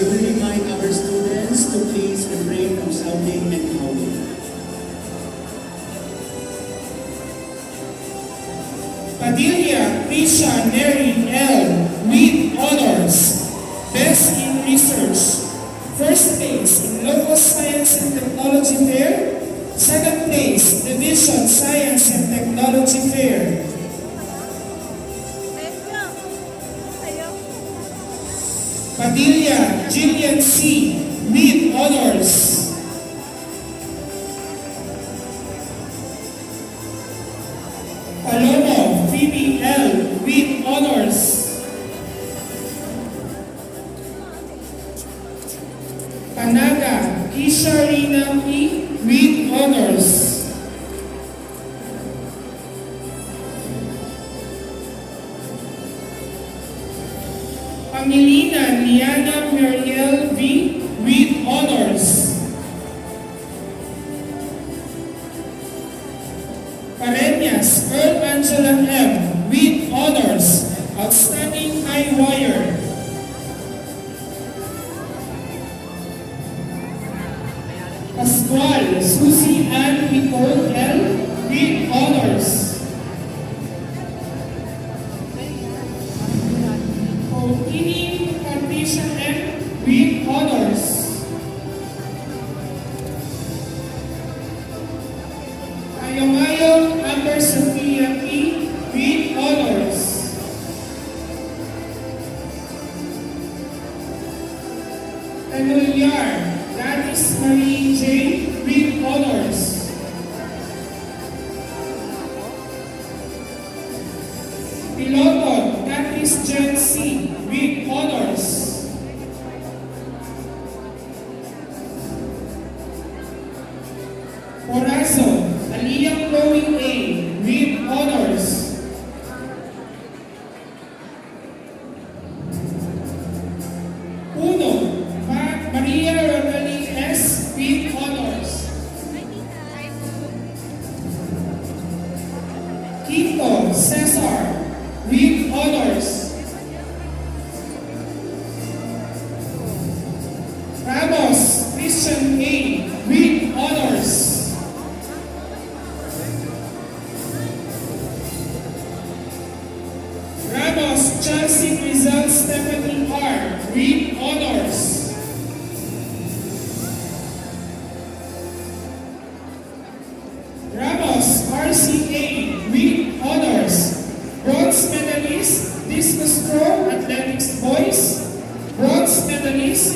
I will remind our students to please refrain from shouting and howling. Padilla Krisha Neri L. with honors. Best in research. First place in Local Science and Technology Fair. Second place, Division Science and Technology Fair. Padilla Jillian C. with honors. Palomo Phoebe L. with honors. Panaga Kisha Rina E. with honors. Pangilinan Liana Muriel V. with honors. Pareñas Earl Angela M. with honors. Outstanding high wire. Pascual Susie Ann Nicole L. with honors. Paulini Patricia M. with honors. Ayong Amber Sophia P. with honors. Tanulyar Gladys Marie J. with honors. Piloton Catrice Jen C. with honors. Corazon Aliyah Chloe A. with honors. Puno Maria Rosalie S. with honors. Quinto Cesar with honors. Ramos Christian A. with honors. Ramos Chelsea Rizal Stephanie R. with honors. Ramos RCA with honors. Bronze medalist discus throw athletics boys. Bronze medalist